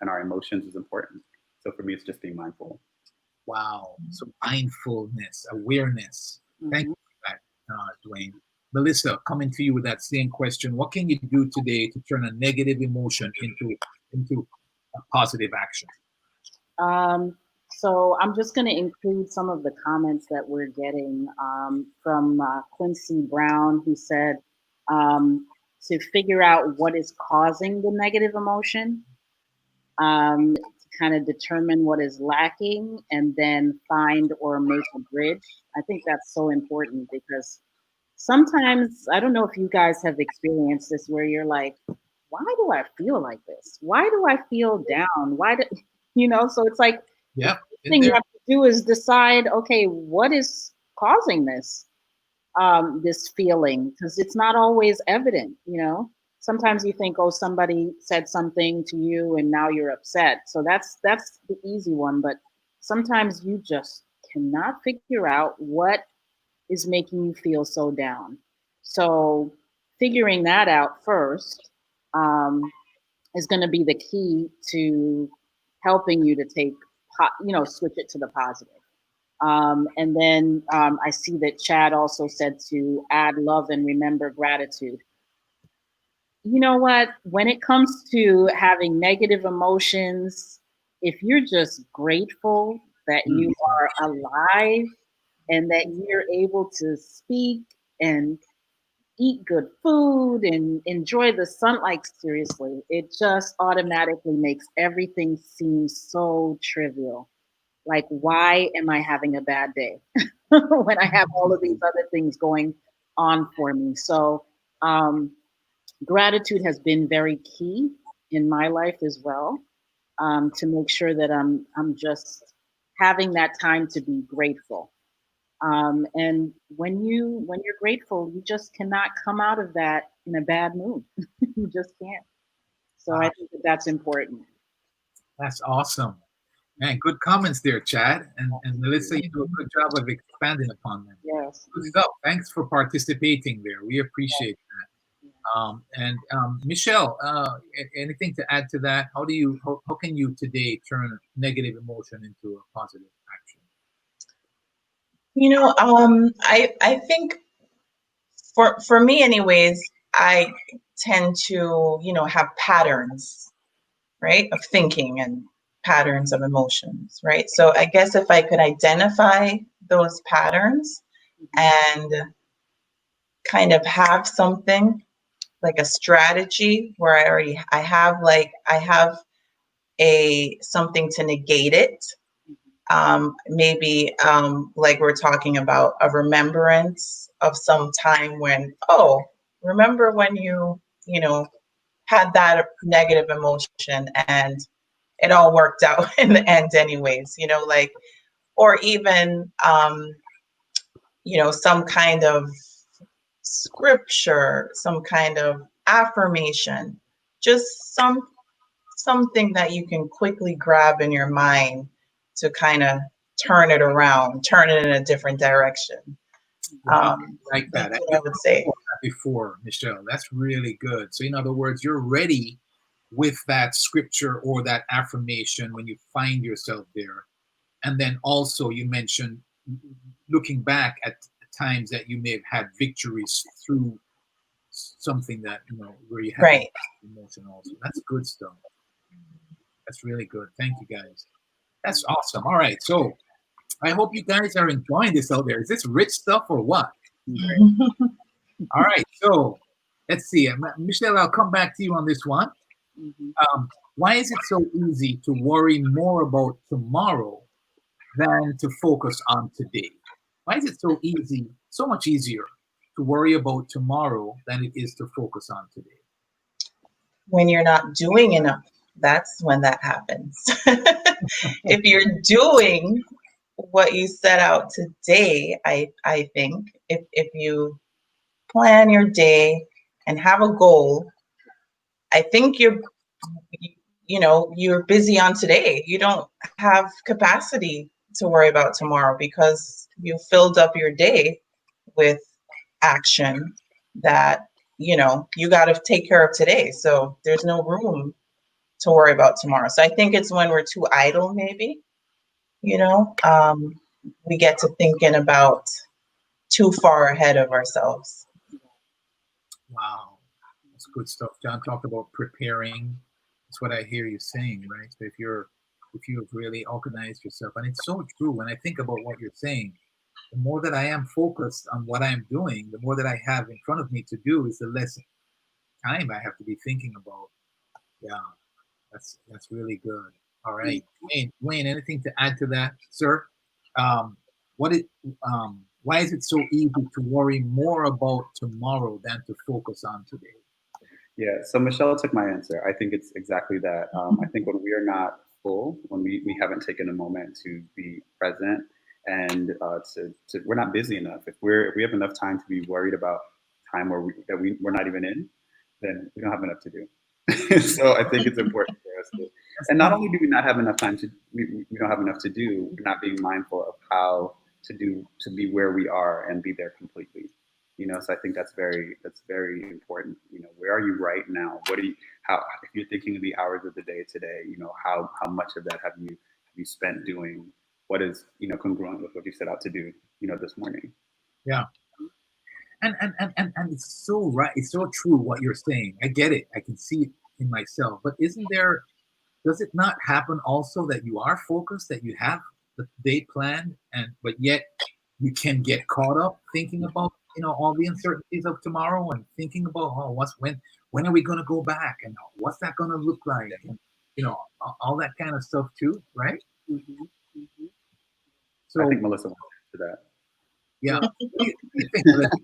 our emotions is important. So for me, it's just being mindful. Wow. So mindfulness, awareness. Thank you for that, Dwayne. Melissa, coming to you with that same question. What can you do today to turn a negative emotion into a positive action? So I'm just going to include some of the comments that we're getting from Quincy Brown, who said to figure out what is causing the negative emotion, to kind of determine what is lacking, and then find or make a bridge. I think that's so important, because sometimes, I don't know if you guys have experienced this, where you're like, why do I feel like this? Why do I feel down? So it's like, yeah, the thing you have to do is decide, okay, what is causing this feeling? Because it's not always evident, Sometimes you think, oh, somebody said something to you and now you're upset. So that's the easy one. But sometimes you just cannot figure out what is making you feel so down. So figuring that out first is going to be the key to helping you to switch it to the positive. And then I see that Chad also said to add love and remember gratitude. You know what? When it comes to having negative emotions, if you're just grateful that you are alive and that you're able to speak and eat good food and enjoy the sun, like, seriously, it just automatically makes everything seem so trivial. Like, why am I having a bad day when I have all of these other things going on for me? So gratitude has been very key in my life as well, to make sure that I'm just having that time to be grateful. And when you're grateful, you just cannot come out of that in a bad mood. You just can't. So I think that's important. That's awesome. Man, good comments there, Chad. And Melissa, you do a good job of expanding upon them. Yes. Good stuff. Thanks for participating there. We appreciate that. Michelle, anything to add to that? How can you today turn negative emotion into a positive action? I think for me anyways, I tend to, have patterns, right, of thinking and patterns of emotions, right? So I guess if I could identify those patterns and kind of have something like a strategy where I have a something to negate it. Maybe like we're talking about a remembrance of some time when, oh, remember when you know, had that negative emotion and it all worked out in the end anyways, like, or even, some kind of scripture, some kind of affirmation, just something that you can quickly grab in your mind to kind of turn it around, turn it in a different direction. Like that. That's what I would say. Before, Michelle, that's really good. So in other words, you're ready with that scripture or that affirmation when you find yourself there. And then also you mentioned looking back at times that you may have had victories through something that, where you have Right. emotion also. That's good stuff. That's really good. Thank you, guys. That's awesome. All right. So I hope you guys are enjoying this out there. Is this rich stuff or what? All right. So let's see. Michelle, I'll come back to you on this one. Why is it so easy to worry more about tomorrow than to focus on today? Why is it so easy, so much easier to worry about tomorrow than it is to focus on today? When you're not doing enough, that's when that happens. If you're doing what you set out today, I think if you plan your day and have a goal, I think you're busy on today. You don't have capacity to worry about tomorrow because you filled up your day with action that you got to take care of today. So there's no room to worry about tomorrow. So I think it's when we're too idle, maybe, we get to thinking about too far ahead of ourselves. Wow, that's good stuff. John talked about preparing. That's what I hear you saying, right? So if you've really organized yourself, and it's so true. When I think about what you're saying, the more that I am focused on what I'm doing, the more that I have in front of me to do, is the less time I have to be thinking about. Yeah, that's really good. All right, Wayne, anything to add to that, sir? What it why is it so easy to worry more about tomorrow than to focus on today? Yeah, so Michelle took my answer. I think it's exactly that. I think when we are not full, when we haven't taken a moment to be present and we're not busy enough. If we have enough time to be worried about time where we're not even in, then we don't have enough to do. So I think it's important for us to, and not only do we not have enough time we don't have enough to do, we're not being mindful of how to be where we are and be there completely. So I think that's very important. Where are you right now? If you're thinking of the hours of the day today, how much of that have you spent doing what is, congruent with what you set out to do, this morning? Yeah. And it's so right. It's so true what you're saying. I get it. I can see it in myself. But does it not happen also that you are focused, that you have the day planned, but yet you can get caught up thinking about, all the uncertainties of tomorrow and thinking about, when are we going to go back and what's that going to look like? And, all that kind of stuff too, right? Mm-hmm. Mm-hmm. So I think Melissa wants to answer that. Yeah. What do you think, Melissa?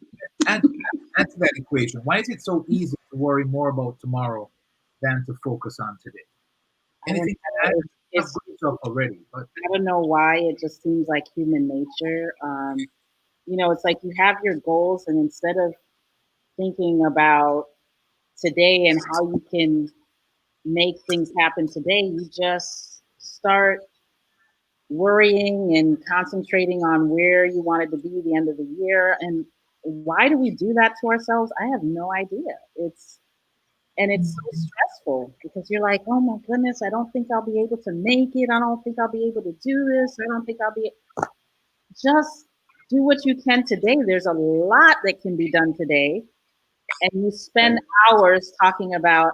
Add to that equation. Why is it so easy to worry more about tomorrow than to focus on today? Anything to add? It's good stuff already, but I don't know why. It just seems like human nature. It's like you have your goals, and instead of thinking about today and how you can make things happen today, you just start worrying and concentrating on where you wanted to be the end of the year. And why do we do that to ourselves? I have no idea. It's so stressful because you're like, oh my goodness, I don't think I'll be able to make it. I don't think I'll be able to do this. I don't think I'll be. Just do what you can today. There's a lot that can be done today. And you spend hours talking about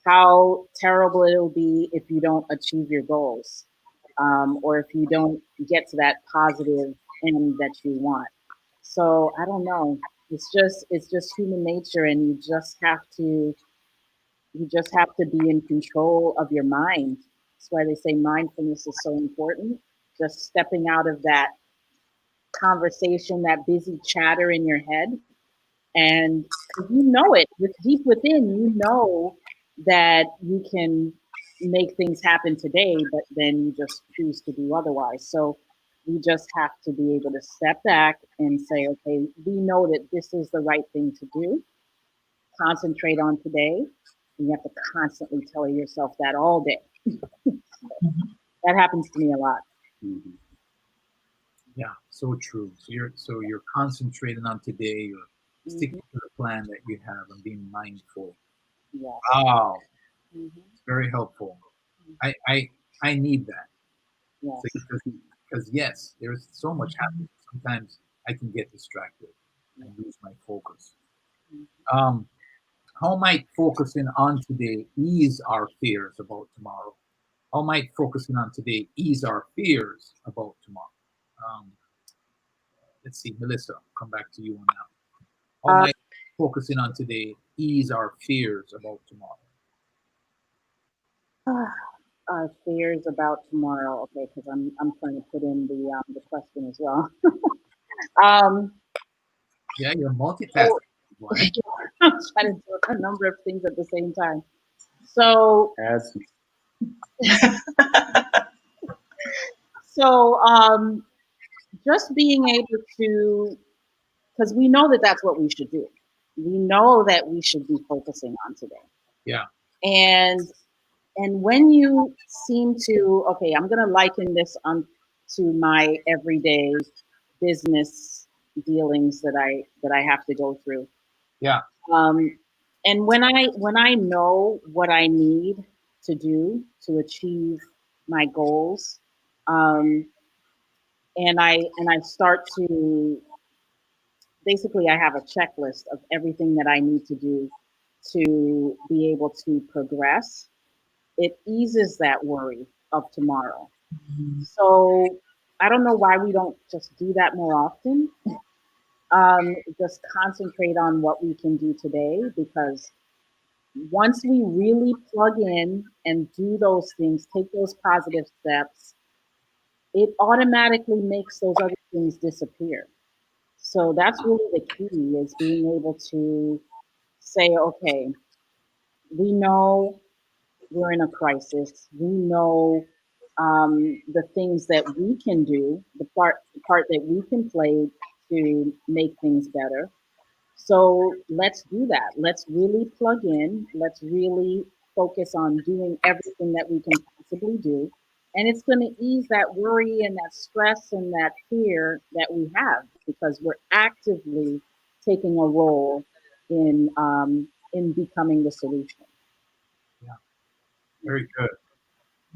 how terrible it'll be if you don't achieve your goals, or if you don't get to that positive end that you want. So I don't know. It's just human nature, and you just have to be in control of your mind. That's why they say mindfulness is so important. Just stepping out of that conversation, that busy chatter in your head, and you know it with deep within, you know that you can make things happen today, but then you just choose to do otherwise. So we just have to be able to step back and say, okay, we know that this is the right thing to do. Concentrate on today. And you have to constantly tell yourself that all day. That happens to me a lot. Mm-hmm. Yeah, so true. So you're concentrating on today. You're sticking to the plan that you have and being mindful. Yes. Wow, Mm-hmm. it's very helpful. I need that. Yes. So because yes, there's so much happening. Sometimes I can get distracted and lose my focus. How might focusing on today ease our fears about tomorrow? How might focusing on today ease our fears about tomorrow? Um, let's see, Melissa, come back to you on that. How might focusing on today ease our fears about tomorrow? Our fears about tomorrow. Okay, because I'm trying to put in the question as well. Yeah, you're multitasking. I'm trying to do a number of things at the same time. So As just being able to, because we know that that's what we should do. We know that we should be focusing on today. Yeah. And when you seem to, okay, I'm going to liken this to my everyday business dealings that I have to go through. Yeah. And when I know what I need to do to achieve my goals, and I start to, basically I have a checklist of everything that I need to do to be able to progress. It eases that worry of tomorrow. So I don't know why we don't just do that more often. Just concentrate on what we can do today, because once we really plug in and do those things, take those positive steps, it automatically makes those other things disappear. So that's really the key, is being able to say, okay, we know we're in a crisis. We know the things that we can do, the part that we can play to make things better. So let's do that. Let's really plug in. Let's really focus on doing everything that we can possibly do. And it's going to ease that worry and that stress and that fear that we have, because we're actively taking a role in becoming the solution. Yeah. Very good.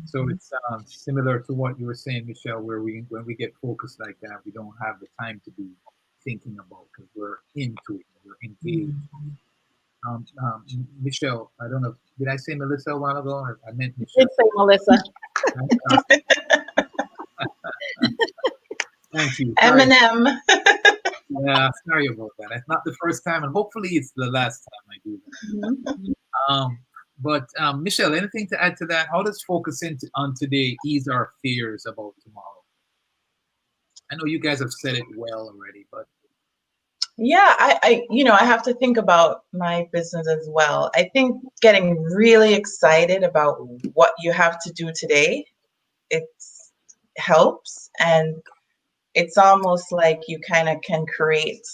So it's similar to what you were saying, Michelle, where when we get focused like that, we don't have the time to be thinking about, because we're into it, we're engaged. Michelle, I don't know, did I say Melissa a while ago? I meant Michelle. Did say Melissa. Thank you. Sorry. Eminem. Yeah, sorry about that. It's not the first time, and hopefully it's the last time I do that. Mm-hmm. But Michelle, anything to add to that? How does focusing on today ease our fears about tomorrow? I know you guys have said it well already, but yeah, I have to think about my business as well. I think getting really excited about what you have to do today, it helps, and it's almost like you kind of can create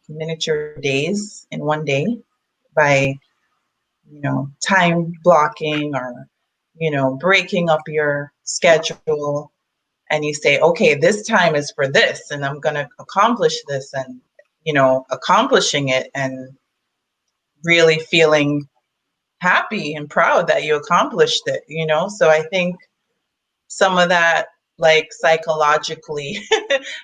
miniature days in one day by time blocking, or breaking up your schedule, and you say, okay, this time is for this, and I'm going to accomplish this, and accomplishing it and really feeling happy and proud that you accomplished it, So I think some of that, like, psychologically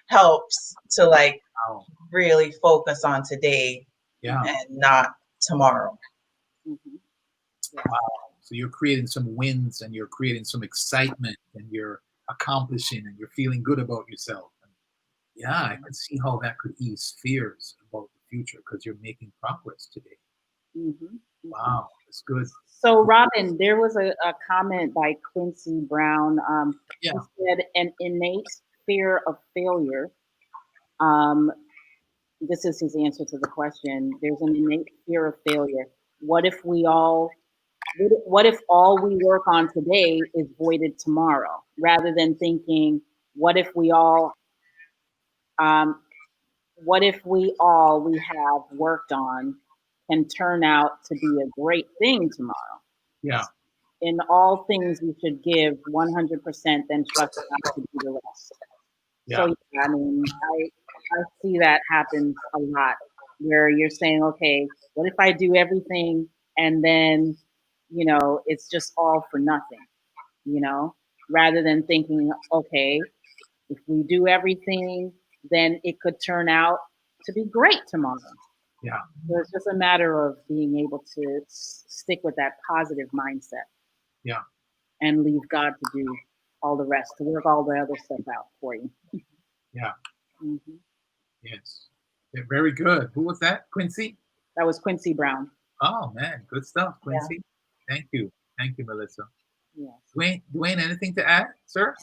helps to, like, Wow. really focus on today Yeah. and not tomorrow. Mhm. Wow. So you're creating some wins and you're creating some excitement and you're accomplishing and you're feeling good about yourself. And yeah, I can see how that could ease fears about the future because you're making progress today. Mhm. Wow, that's good. So, Robin, there was a comment by Quincy Brown. Yeah. He said, an innate fear of failure. Um, this is his answer to the question. There's an innate fear of failure. What if we all, what if all we work on today is voided tomorrow? Rather than thinking, what if we all, um, what if we have worked on can turn out to be a great thing tomorrow? Yeah. In all things, you should give 100%, then trust God to do the rest. Yeah. So, yeah, I mean, I see that happens a lot where you're saying, okay, what if I do everything and then, it's just all for nothing, rather than thinking, okay, if we do everything, then it could turn out to be great tomorrow. Yeah. So it's just a matter of being able to stick with that positive mindset. Yeah. And leave God to do all the rest, to work all the other stuff out for you. Yeah. Mhm. Yes. They're very good. Who was that? Quincy? That was Quincy Brown. Oh man, good stuff, Quincy. Thank you. Thank you, Melissa. Yes. Dwayne, anything to add, sir?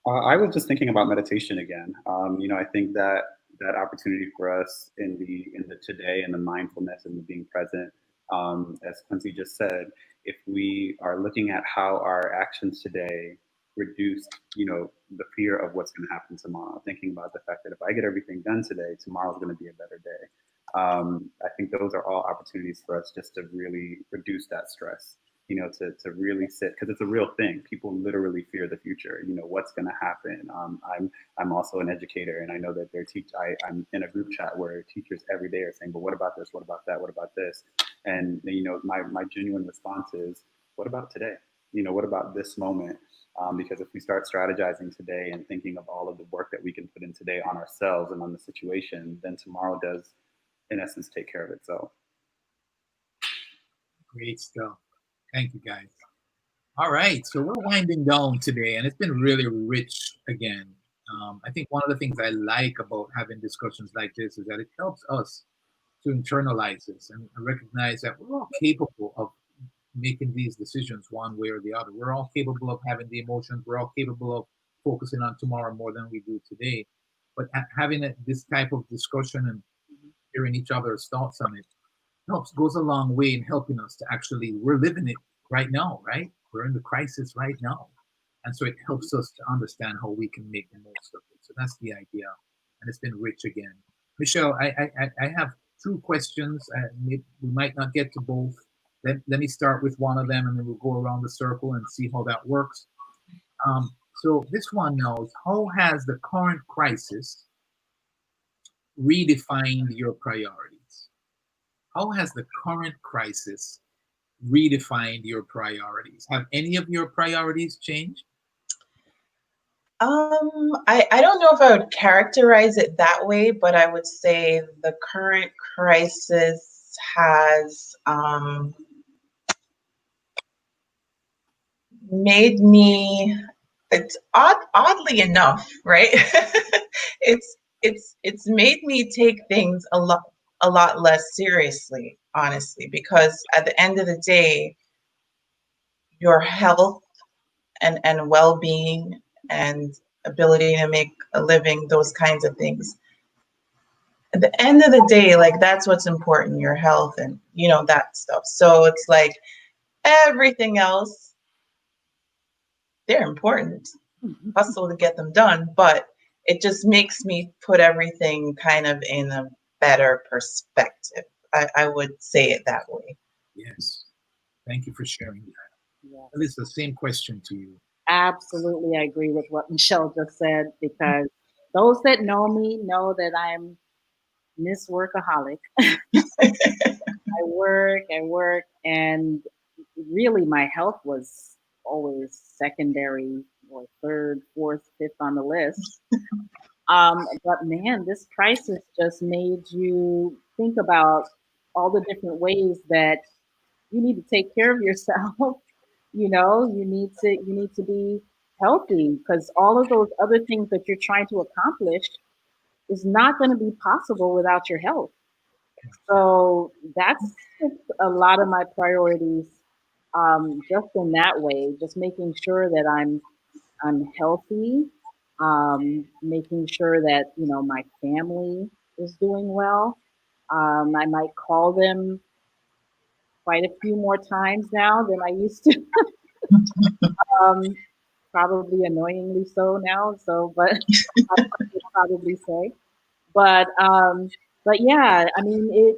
I was just thinking about meditation again. I think that opportunity for us in the today and the mindfulness and the being present, as Quincy just said, if we are looking at how our actions today reduce, the fear of what's going to happen tomorrow, thinking about the fact that if I get everything done today, tomorrow's going to be a better day. I think those are all opportunities for us just to really reduce that stress. To really sit, because it's a real thing. People literally fear the future. What's going to happen. I'm also an educator, and I know that I'm in a group chat where teachers every day are saying, "But what about this? What about that? What about this?" And my genuine response is, "What about today? What about this moment?" Because if we start strategizing today and thinking of all of the work that we can put in today on ourselves and on the situation, then tomorrow does, in essence, take care of itself. Great stuff. Thank you, guys. All right, so we're winding down today, and it's been really rich again. I think one of the things I like about having discussions like this is that it helps us to internalize this and recognize that we're all capable of making these decisions one way or the other. We're all capable of having the emotions. We're all capable of focusing on tomorrow more than we do today. But having this type of discussion and hearing each other's thoughts on it goes a long way in helping us to actually, we're living it right now, right? We're in the crisis right now. And so it helps us to understand how we can make the most of it. So that's the idea. And it's been rich again. Michelle, I have two questions. We might not get to both. Let me start with one of them and then we'll go around the circle and see how that works. So this one now is, how has the current crisis redefined your priorities? How has the current crisis redefined your priorities? Have any of your priorities changed? I don't know if I would characterize it that way, but I would say the current crisis has made me, it's oddly enough, right? it's made me take things a lot less seriously, honestly, because at the end of the day, your health and well-being and ability to make a living, those kinds of things. At the end of the day, like, that's what's important, your health and that stuff. So it's like everything else, they're important. Hustle to get them done, but it just makes me put everything kind of in a better perspective. I would say it that way. Yes. Thank you for sharing that. Yes. It's the same question to you. Absolutely, I agree with what Michelle just said, because those that know me know that I'm Miss Workaholic. I work, and really my health was always secondary or third, fourth, fifth on the list. But man, this crisis just made you think about all the different ways that you need to take care of yourself. You need to be healthy because all of those other things that you're trying to accomplish is not going to be possible without your health. So that's a lot of my priorities, just in that way, just making sure that I'm healthy, making sure that my family is doing well. I might call them quite a few more times now than I used to. um, Probably annoyingly so now. So, but I would probably say, but but yeah, I mean it.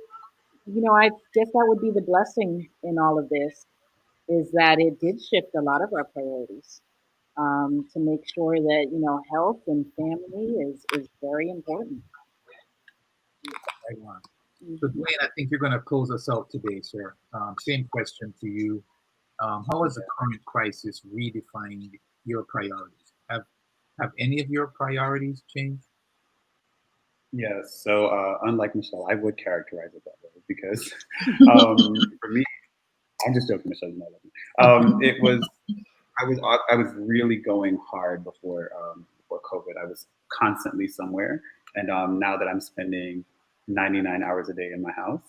I guess that would be the blessing in all of this is that it did shift a lot of our priorities, to make sure that health and family is very important. Right on. So, Mhm. Dwayne, I think you're going to close us out today, sir. Same question to you. How has the current crisis redefined your priorities? Have any of your priorities changed? Yes. So unlike Michelle, I would characterize it that way because for me, I'm just joking, Michelle. You know, I love you. It was I was really going hard before COVID. I was constantly somewhere, and now that I'm spending 99 hours a day in my house,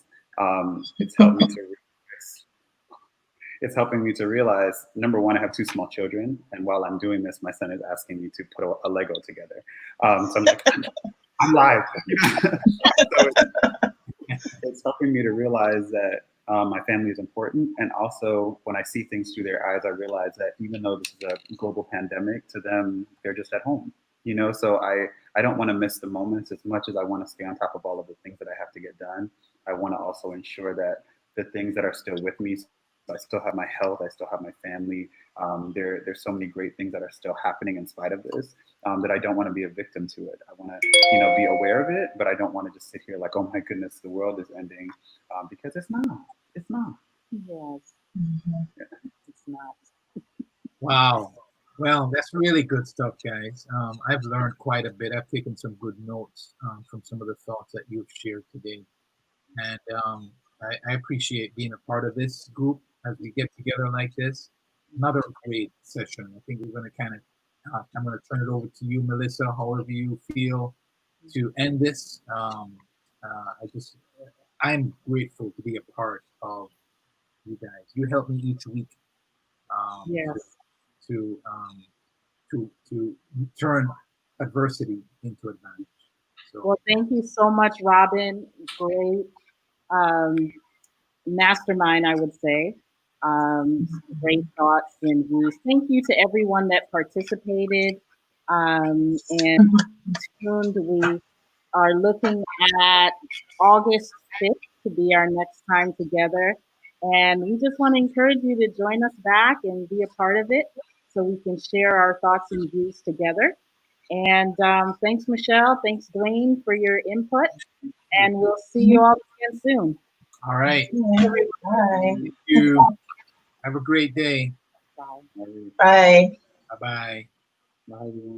it's helped me to realize. It's helping me to realize number one, I have two small children, and while I'm doing this, my son is asking me to put a Lego together. So I'm like, I'm live. So it's helping me to realize that my family is important. And also, when I see things through their eyes, I realize that even though this is a global pandemic, to them, they're just at home. So I don't want to miss the moments as much as I want to stay on top of all of the things that I have to get done. I want to also ensure that the things that are still with me, so I still have my health, I still have my family. There's so many great things that are still happening in spite of this, that I don't want to be a victim to it. I want to, be aware of it, but I don't want to just sit here like, oh my goodness, the world is ending, because it's not. It's not. Yes, Mhm. it's not. Wow. Well, that's really good stuff, guys. I've learned quite a bit. I've taken some good notes from some of the thoughts that you've shared today. And I appreciate being a part of this group as we get together like this. Another great session. I think we're going to I'm going to turn it over to you, Melissa, however you feel to end this. I'm grateful to be a part of you guys. You help me each week, um, Yes. to um, to turn adversity into advantage. So Well, thank you so much, Robin. Great, um, mastermind, I would say. Great thoughts and views. Thank you to everyone that participated, and tuned. We are looking at August 5th to be our next time together. And we just want to encourage you to join us back and be a part of it so we can share our thoughts and views together. And thanks, Michelle. Thanks, Dwayne, for your input. And we'll see you all again soon. all right. Yeah. Bye. Thank you. Have a great day. Bye. Bye. Bye bye. Bye, everyone.